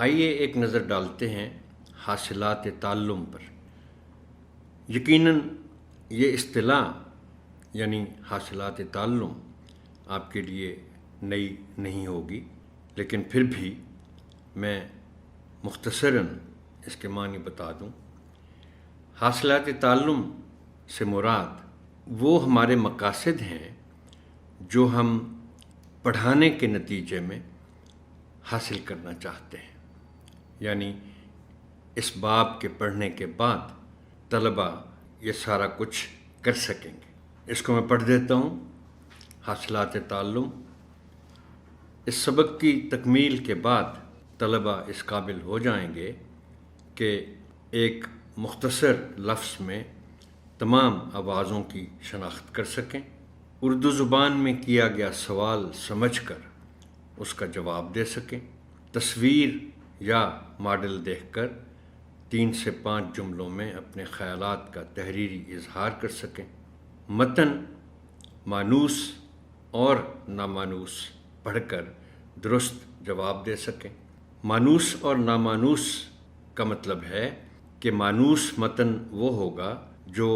آئیے ایک نظر ڈالتے ہیں حاصلات تعلم پر۔ یقیناً یہ اصطلاح یعنی حاصلات تعلم آپ کے لیے نئی نہیں ہوگی، لیکن پھر بھی میں مختصراً اس کے معنی بتا دوں۔ حاصلات تعلم سے مراد وہ ہمارے مقاصد ہیں جو ہم پڑھانے کے نتیجے میں حاصل کرنا چاہتے ہیں، یعنی اس باب کے پڑھنے کے بعد طلبہ یہ سارا کچھ کر سکیں گے۔ اس کو میں پڑھ دیتا ہوں۔ حاصلات تعلم: اس سبق کی تکمیل کے بعد طلبہ اس قابل ہو جائیں گے کہ ایک مختصر لفظ میں تمام آوازوں کی شناخت کر سکیں، اردو زبان میں کیا گیا سوال سمجھ کر اس کا جواب دے سکیں، تصویر یا ماڈل دیکھ کر 3 سے 5 جملوں میں اپنے خیالات کا تحریری اظہار کر سکیں، متن مانوس اور نامانوس پڑھ کر درست جواب دے سکیں۔ مانوس اور نامانوس کا مطلب ہے کہ مانوس متن وہ ہوگا جو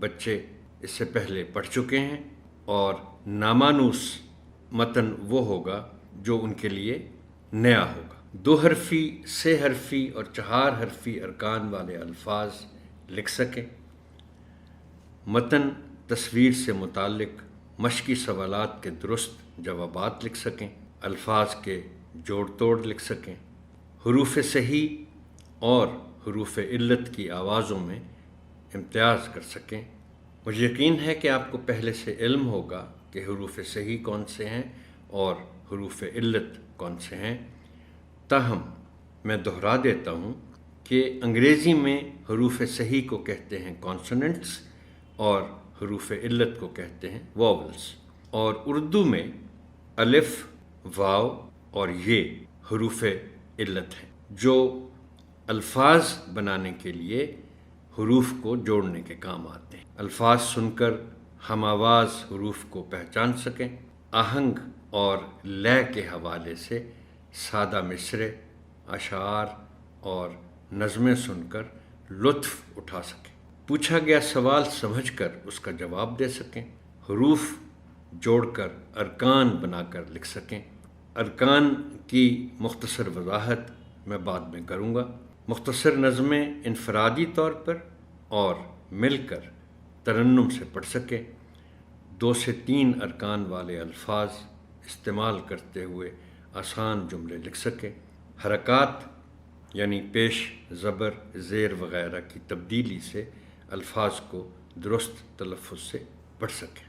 بچے اس سے پہلے پڑھ چکے ہیں، اور نامانوس متن وہ ہوگا جو ان کے لیے نیا ہوگا۔ 2 حرفی، 3 حرفی اور 4 حرفی ارکان والے الفاظ لکھ سکیں۔ متن تصویر سے متعلق مشقی سوالات کے درست جوابات لکھ سکیں، الفاظ کے جوڑ توڑ لکھ سکیں، حروف صحیح اور حروف علت کی آوازوں میں امتیاز کر سکیں۔ مجھے یقین ہے کہ آپ کو پہلے سے علم ہوگا کہ حروف صحیح کون سے ہیں اور حروف علت کون سے ہیں، تاہم میں دہرا دیتا ہوں کہ انگریزی میں حروف صحیح کو کہتے ہیں کانسوننٹس اور حروف علت کو کہتے ہیں واولز، اور اردو میں الف، واو اور یہ حروف علت ہیں جو الفاظ بنانے کے لیے حروف کو جوڑنے کے کام آتے ہیں۔ الفاظ سن کر ہم آواز حروف کو پہچان سکیں، آہنگ اور لے کے حوالے سے سادہ مصرعے، اشعار اور نظمیں سن کر لطف اٹھا سکیں، پوچھا گیا سوال سمجھ کر اس کا جواب دے سکیں، حروف جوڑ کر ارکان بنا کر لکھ سکیں۔ ارکان کی مختصر وضاحت میں بعد میں کروں گا۔ مختصر نظمیں انفرادی طور پر اور مل کر ترنم سے پڑھ سکیں، 2 سے 3 ارکان والے الفاظ استعمال کرتے ہوئے آسان جملے لکھ سکیں، حرکات یعنی پیش، زبر، زیر وغیرہ کی تبدیلی سے الفاظ کو درست تلفظ سے پڑھ سکیں۔